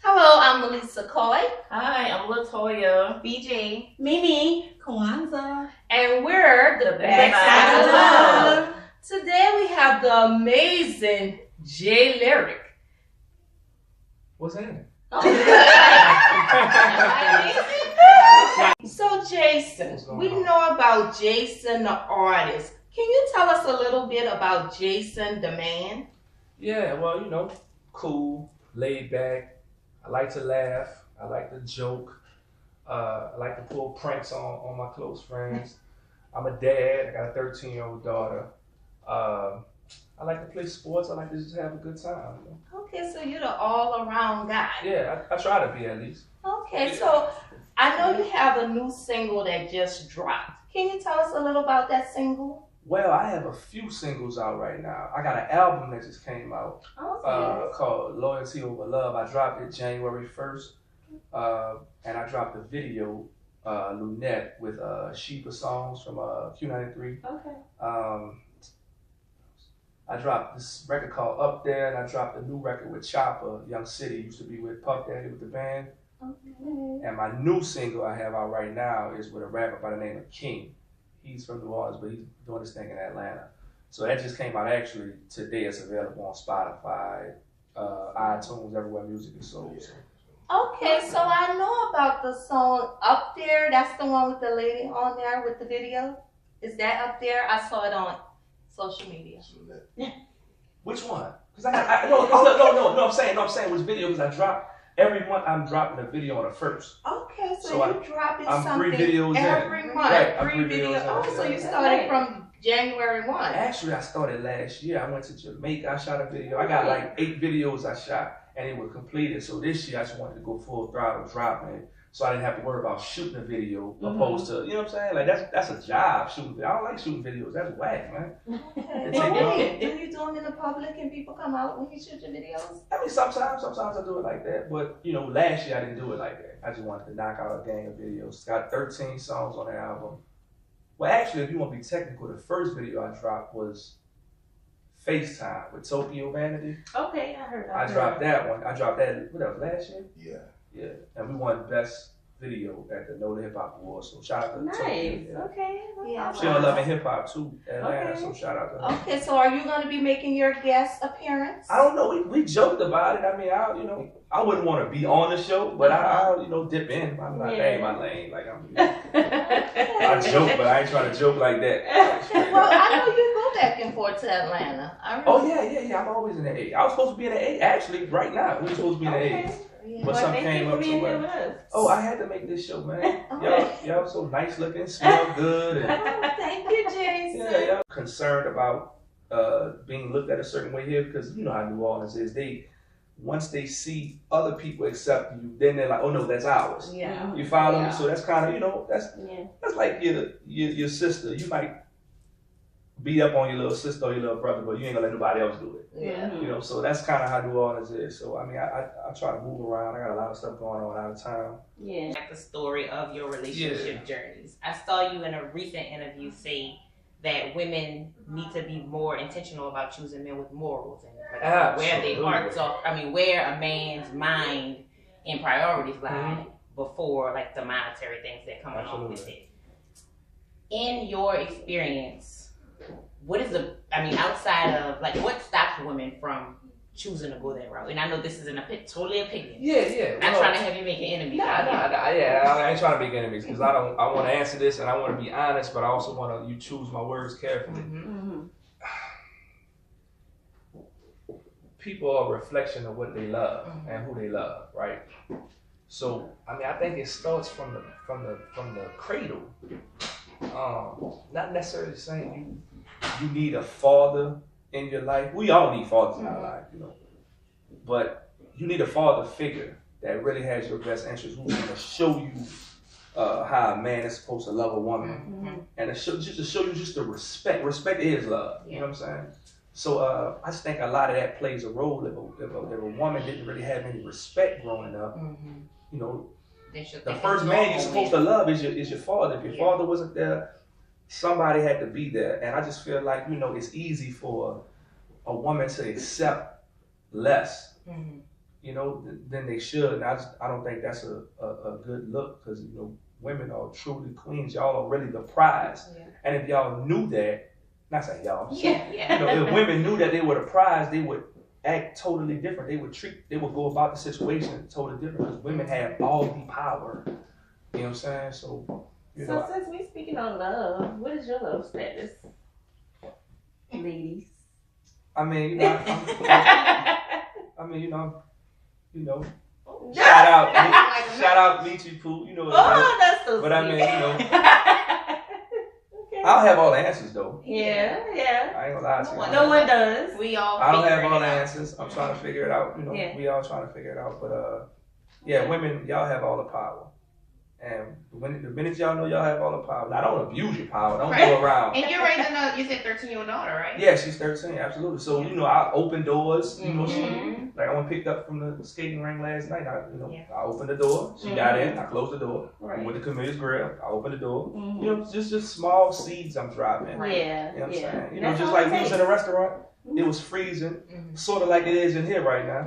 Hello, I'm Melissa Coy. Hi, I'm Latoya. BJ. Mimi. Kwanzaa. And we're the Backside of Love. Today we have the amazing Jay Lyric. What's that? So Jason, we know about Jason the artist. Can you tell us a little bit about Jason the man? Yeah, well, cool, laid back. I like to laugh. I like to joke. I like to pull pranks on my close friends. I'm a dad. I got a 13-year-old daughter. I like to play sports. I like to just have a good time. Okay, so you're the all-around guy. Yeah, I try to be at least. Okay, so I know you have a new single that just dropped. Can you tell us a little about that single? Well, I have a few singles out right now. I got an album that just came out called Loyalty Over Love. I dropped it January 1st. And I dropped a video, Lunette, with Sheba Songs from Q93. Okay. I dropped this record called Up There, and I dropped a new record with Chopper, Young City, used to be with Puff Daddy with the band. Okay. And my new single I have out right now is with a rapper by the name of King. He's from New Orleans, but he's doing this thing in Atlanta. So that just came out actually today. It's available on Spotify, iTunes, everywhere music is sold. Okay, so I know about the song Up There. That's the one with the lady on there with the video. Is that Up There? I saw it on social media. Which one? Because no. I'm saying which video? Because I drop every month. I'm dropping a video on the first. Okay, so So you dropping I'm something 3 videos every in. month. Right, I'm 3 3 videos videos. in. Oh, so you Yeah. started from January 1. Actually, I started last year. I went to Jamaica. I shot a video. I got like 8 videos I shot, and it was completed. So this year, I just wanted to go full throttle dropping it, so I didn't have to worry about shooting a video opposed to, you know what I'm saying? Like that's a job shooting. I don't like shooting videos. That's whack, man. Okay. It's But a- wait, do you do them in the public and people come out when you shoot your videos? I mean, sometimes I do it like that, but last year I didn't do it like that. I just wanted to knock out a gang of videos. It's got 13 songs on the album. Well, actually, if you want to be technical, the first video I dropped was FaceTime with Tokyo Vanity. Okay, I heard that. I dropped that one. I dropped that, what else, last year? Yeah. Yeah. And we won Best Video at the No Hip Hop Awards, so shout out to Tokyo. Nice. Yeah. Okay. Yeah. She on Love and Hip Hop too, Atlanta, Okay. so shout out to her. Okay, so are you going to be making your guest appearance? I don't know. We joked about it. I mean, I wouldn't want to be on the show, but I'll dip in. I'm not in my lane. Like I joke, but I ain't trying to joke like that. Okay, well, I know you go back and forth to Atlanta. Oh yeah. I'm always in the A. I was supposed to be in the A actually right now. We were supposed to be in the A. Yeah. But Well, something thank came you for up being here to with us. Oh, I had to make this show, man. Okay. Y'all so nice looking, smell good, and Oh, thank you, Jason. y'all concerned about being looked at a certain way here because you know how New Orleans is. Once they see other people accept you, then they're like, oh no, that's ours. Yeah. You follow Yeah. me? So that's kind of that's like your sister. You might beat up on your little sister or your little brother, but you ain't gonna let nobody else do it. Yeah. So that's kind of how New Orleans is. So I mean, I try to move around. I got a lot of stuff going on out of town. Yeah. Like the story of your relationship journeys. I saw you in a recent interview say that women need to be more intentional about choosing men with morals and like, where their hearts are. I mean, where a man's mind and priorities lie before like the monetary things that come along with it. In your experience, what is outside of like what stops women from choosing to go that route? And I know this is totally opinion. Yeah. I'm not trying to have you make an enemy. I ain't trying to make enemies because I want to answer this and I want to be honest, but I also want you choose my words carefully. People are a reflection of what they love and who they love, right? So I mean, I think it starts from the cradle. Not necessarily saying you need a father in your life. We all need fathers in our life, but you need a father figure that really has your best interest, who's going to show you how a man is supposed to love a woman, and to show you just the respect. Respect is love. You know what I'm saying? So I just think a lot of that plays a role. If a woman didn't really have any respect growing up, the first man you're supposed to love is your father. If your father wasn't there, somebody had to be there. And I just feel like it's easy for a woman to accept less you know, then they should. And I don't think that's a good look because, you know, women are truly queens. Y'all are really the prize. Yeah. And if y'all knew that, not saying y'all, Yeah. you know, if women knew that they were the prize, they would act totally different. They would go about the situation totally different because women have all the power. You know what I'm saying? So, you know. So since we speaking on love, what is your love status, ladies? I mean, you know, shout out Michi Poo, you know what I mean? Oh, that's so But I mean, sweet. you know, Okay. I don't have all the answers though. Yeah. I ain't gonna lie to you. No one does. We all. I don't have figuring all the it out. answers. I'm trying to figure it out. You know, Yeah. we all trying to figure it out. But yeah, women, y'all have all the power. And when the minute y'all know y'all have all the power, now don't abuse your power. Don't go around. And you're raising a, you said 13-year-old daughter, right? Yeah, she's 13, absolutely. So you know, I open doors. You know, she Mhm. like I went picked up from the skating ring last night. Yeah. I opened the door. She got in. I closed the door. Right. We went to Camille's grill. I opened the door. Mhm. You know, just small seeds I'm dropping. Right. Yeah. You know what I'm Yeah. saying? You know, That's just all like it we was takes. in a restaurant. It was freezing, Mhm. sort of like it is in here right now.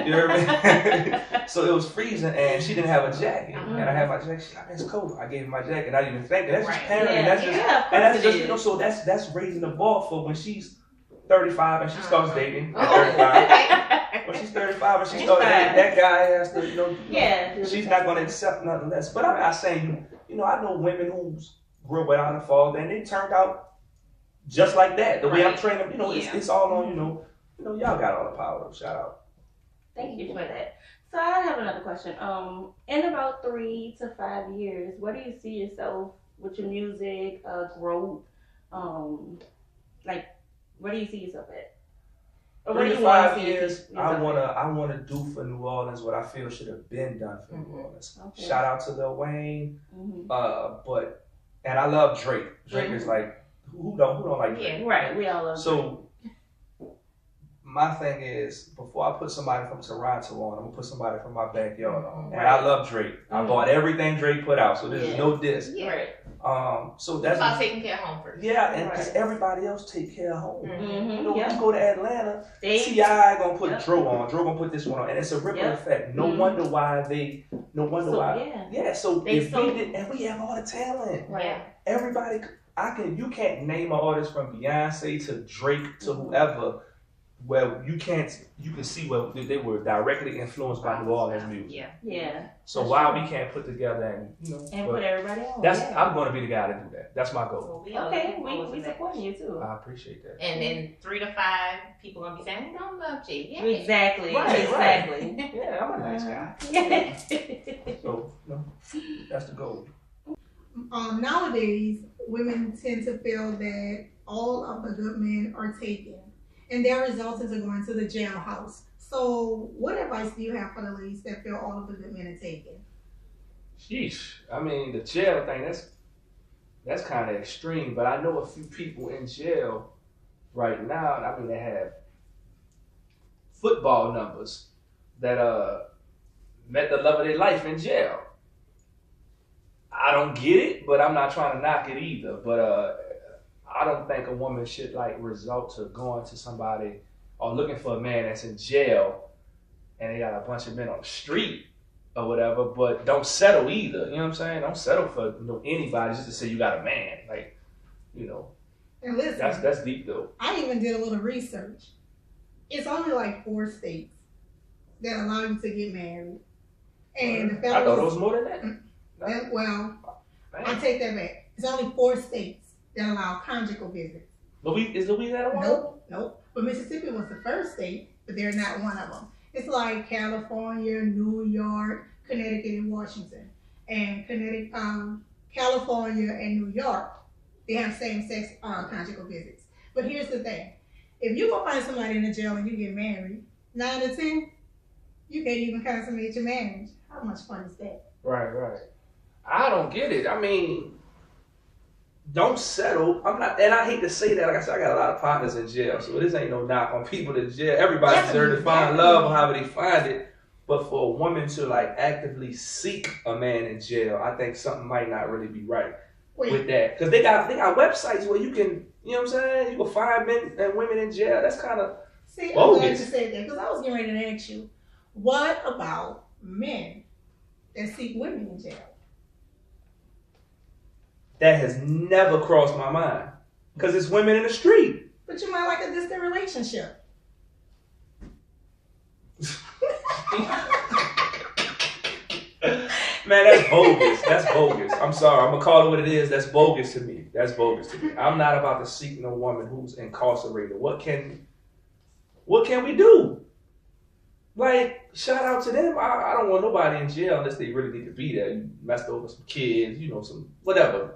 You know what I mean? So it was freezing, and she didn't have a jacket, and I had my jacket. She's like, "It's cold." I gave her my jacket. I didn't even think that. That's just Right. parenting. That's just, Yeah, of and that's course just, it you know, is. so that's raising the bar for when she's 35 and she starts dating at Oh, 35. okay. When she's 35 and she She's starts fine. dating, that guy has to, you know, Yeah. she's not going to accept nothing less. But I'm not saying you know, I know women who grew up without a father and they turned out just like that. The way I'm Right. training them, you know, Yeah. it's all on, you know, y'all got all the power. Shout out. Thank you for that. So I have another question. In about 3 to 5 years, where do you see yourself with your music, growth? Like, where do you see yourself at? Or where 3 do to you want 5 to see years, yourself I wanna do for New Orleans what I feel should have been done for New Orleans. Okay. Shout out to Lil Wayne, Mhm. and I love Drake. Drake is like who don't like Drake? Yeah. Right, we all love So my thing is, before I put somebody from Toronto on, I'm gonna put somebody from my backyard on. And I love Drake. I bought everything Drake put out, so there's Yeah. no diss. Drake. Right. So It's that's about taking care of home first. yeah, and because Right. everybody else take care of home. You Mm-hmm. know, when you go to Atlanta, They, T.I. gonna put Yep. Dro on, Dro gonna put this one on, and it's a ripple Yep. effect. No Mhm. wonder why yeah. yeah. So They if so- we did, and we have all the talent, Right. everybody, you can't name an artist from Beyonce to Drake to whoever. Well, you can see where they were directly influenced by New Orleans music. Yeah. Yeah. So That's why true. we can't put together and And but put everybody on. that's yeah. I'm going to be the guy to do that. That's my goal. Well, we all Okay, looking forward we to that. supporting you too. I appreciate that. And in 3 to 5, people gonna be saying, "We don't love Jay." Yeah. Exactly. Right, exactly. Yeah, I'm a nice guy. Yeah. So that's the goal. Nowadays, women tend to feel that all of the good men are taken, and their resultants are going to the jailhouse. So, what advice do you have for the ladies that feel all of the good men are taken? Sheesh. I mean, the jail thing, that's kind of extreme, but I know a few people in jail right now, and I mean, they have football numbers that met the love of their life in jail. I don't get it, but I'm not trying to knock it either. But I don't think a woman should resort to going to somebody or looking for a man that's in jail and they got a bunch of men on the street or whatever, but don't settle either. You know what I'm saying? Don't settle for anybody just to say you got a man. And listen, That's deep though. I even did a little research. It's only like 4 states that allow you to get married, and the I thought it federal. was more than that. Well, I Man. take that back. It's only 4 states that allow conjugal visits. Is Louisiana one? Nope. But Mississippi was the first state, but they're not one of them. It's like California, New York, Connecticut, and Washington. And California and New York, they have same-sex conjugal visits. But here's the thing. If you go find somebody in the jail and you get married, 9 out of 10, you can't even consummate your marriage. How much fun is that? Right. I don't get it. I mean, don't settle. I'm not, and I hate to say that. Like I said, I got a lot of partners in jail, so this ain't no knock on people in jail. Everybody deserves to find love, however they find it. But for a woman to actively seek a man in jail, I think something might not really be right with that. Because they got websites where you can, you know what I'm saying? You can find men and women in jail. That's kind of See, I'm bogus. glad you said that because I was getting ready to ask you, What about men that seek women in jail? That has never crossed my mind. Because it's women in the street. But you might like a distant relationship. Man, that's bogus. That's bogus. I'm sorry. I'm going to call it what it is. That's bogus to me. That's bogus to me. I'm not about to seek no woman who's incarcerated. What can we do? Like, shout out to them. I don't want nobody in jail unless they really need to be there. You messed over some kids, some whatever.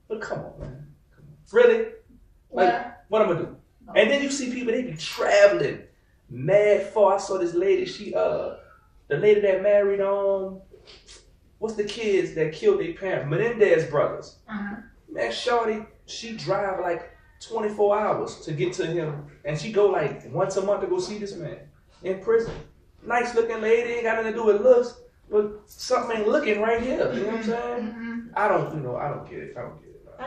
But come on, man. Come on. Really? Like, what I'm going to do? And then you see people, they be traveling mad far. I saw this lady, the lady that married, what's the kids that killed their parents? Menendez brothers. Uh-huh. Man, shorty, she drive like 24 hours to get to him. And she go like once a month to go see this man in prison. Nice looking lady, ain't got nothing to do with looks, but something ain't looking right here. You know what I'm saying? Mm-hmm. I don't get it. I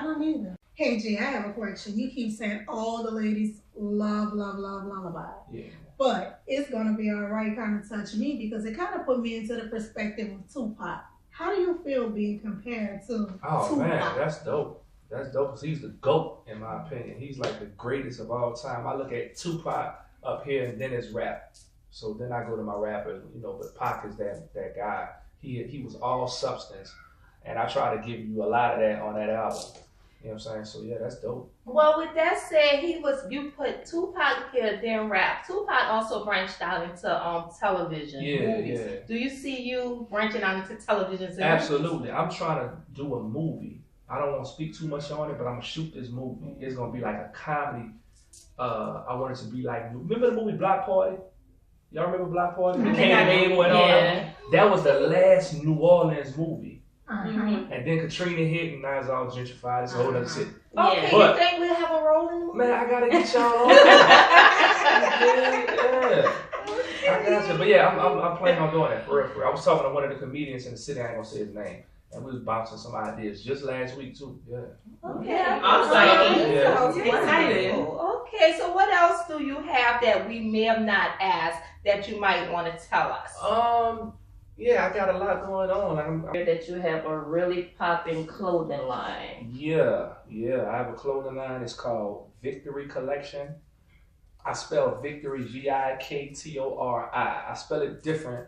don't either. Hey, G, I have a question. You keep saying all the ladies love Lullaby. Yeah. But it's going to be all right kind of touch me because it kind of put me into the perspective of Tupac. How do you feel being compared to Oh, Tupac? man, that's dope. That's dope because he's the GOAT, in my opinion. He's like the greatest of all time. I look at Tupac up here and then it's rap. So then I go to my rappers, but Pac is that guy. He was all substance. And I try to give you a lot of that on that album. You know what I'm saying? So yeah, that's dope. Well, with that said, you put Tupac here, then rap. Tupac also branched out into television movies. Yeah. Do you see you branching out into television? Absolutely. I'm trying to do a movie. I don't want to speak too much on it, but I'm gonna shoot this movie. It's gonna be like a comedy. I want it to be like, remember the movie Block Party? Y'all remember Block Party? The Candy Mabel and all that? That was the last New Orleans movie. Uh-huh. And then Katrina hit and now it's all gentrified. It's a whole other city. Okay, But- you think we'll have a role in the movie? Man, I gotta get y'all on. Yeah. I got you. But yeah, I'm planning on doing that for real. I was talking to one of the comedians in the city, I ain't gonna say his name. And we was bouncing some ideas just last week too. Yeah. Okay. I'm excited. Yeah. Excited. Okay, so what else do you have that we may have not asked that you might want to tell us? Yeah, I got a lot going on. That you have a really popping clothing line. Yeah. I have a clothing line. It's called Victory Collection. I spell Victory Viktori. I spell it different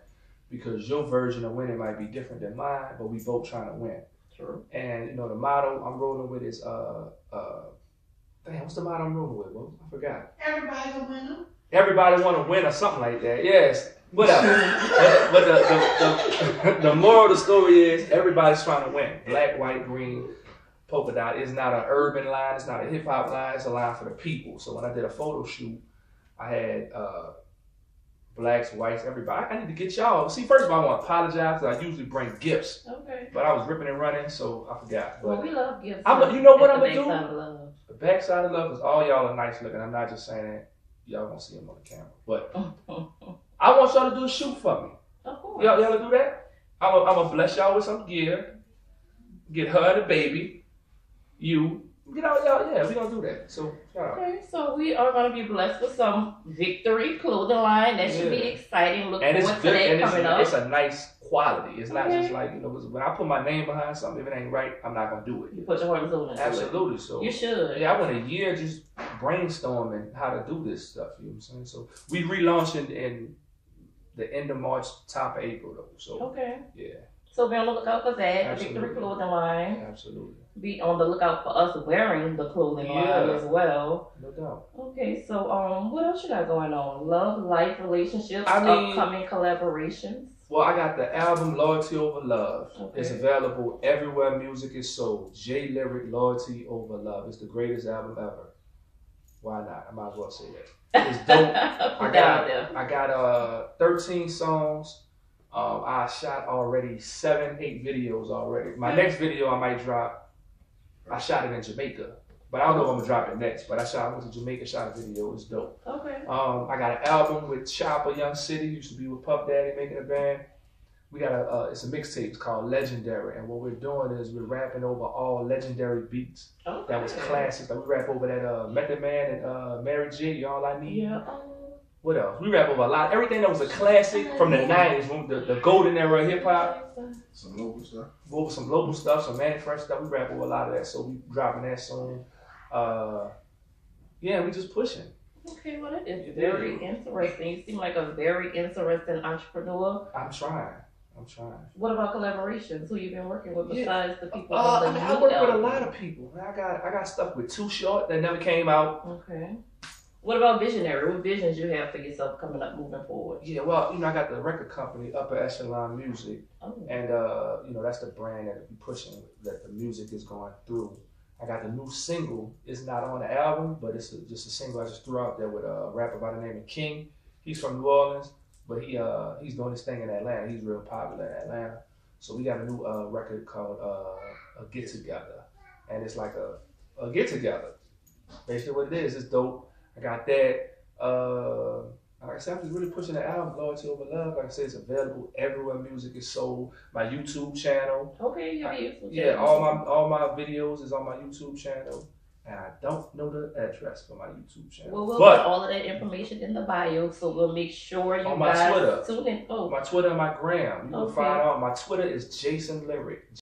because your version of winning might be different than mine, but we both trying to win. True. And the motto I'm rolling with is what's the motto I'm rolling with? Well, I forgot. Everybody's a winner. Everybody want to win or something like that. Yes, whatever. but the moral of the story is everybody's trying to win. Black, white, green, polka dot. It's not an urban line. It's not a hip hop line. It's a line for the people. So when I did a photo shoot, I had blacks, whites, everybody. I need to get y'all. See, first of all, I want to apologize because I usually bring gifts. Okay. But I was ripping and running, so I forgot. But Well, we love gifts. you know what I'm At going the to do? Backside of Love. The backside of love is all y'all are nice looking. I'm not just saying that. Y'all gonna see them on the camera. But I want y'all to do a shoot for me. Of course. Y'all do that? I'm gonna bless y'all with some gear. Get her and the baby. You. Get out, y'all. Yeah, we gonna do that. So, shout out. Okay, so we are going to be blessed with some Victory clothing line. That should be Yeah. exciting. Look And it's forward to good. that And coming up. it's a nice quality. It's not Okay. just like, 'cause when I put my name behind something, if it ain't right, I'm not gonna do it. You put your heart and soul into it. Absolutely. So, You should. yeah, I went a year just brainstorming how to do this stuff. You know what I'm saying? So, we relaunched in the end of March, top of April, though. So, Okay. yeah, So be on the lookout for that. Absolutely. Victory clothing line. absolutely. Be on the lookout for us wearing the clothing line Yeah. as well. No doubt. Okay, so what else you got going on? Love, life, relationships, I mean- upcoming collaborations. Well, I got the album Loyalty Over Love. Okay. It's available everywhere music is sold. J Lyric Loyalty Over Love. It's the greatest album ever. Why not? I might as well say that. It's dope. Put that out there. I got 13 songs. I shot already 7-8 videos already. My next video I might drop. I shot it in Jamaica, but I don't know if I'm gonna drop it next. But I went to Jamaica, shot a video. It's dope. Okay. I got an album with Chopper, Young City. Used to be with Puff Daddy making a band. We got it's a mixtape. It's called Legendary, and what we're doing is we're rapping over all legendary beats Okay. that was classics. Like we rap over that Method Man and Mary J. All I Need. Yeah. What else? We rap over a lot. Everything that was a classic from the 90s, from the golden era of hip hop. Some local stuff. Over some local stuff, some manufactured stuff. We rap over a lot of that, so we dropping that soon. Yeah, we just pushing. Okay, well, that is very interesting. You seem like a very interesting entrepreneur. I'm trying. What about collaborations? Who you been working with besides the people? I work with a lot of people. I got stuff with Too Short that never came out. Okay. What about visionary? What visions you have for yourself coming up, moving forward? Yeah, well, I got the record company, Upper Echelon Music, and that's the brand that we pushing, that the music is going through. I got the new single. It's not on the album, but it's just a single I just threw out there with a rapper by the name of King. He's from New Orleans, but he's doing his thing in Atlanta. He's real popular in Atlanta. So we got a new record called A Get Together, and it's like a get together. Basically, what it is, it's dope. I got that. Like I said, I'm just really pushing the album, Loyalty Over Love. Like I said, it's available everywhere music is sold. My YouTube channel. Okay, you have a YouTube channel. Yeah, all my videos is on my YouTube channel. And I don't know the address for my YouTube channel. Well, we'll put all of that information in the bio, so we'll make sure you on my guys Twitter. tune in. My Twitter and my Gram. You can find out. My Twitter is Jason Lyric.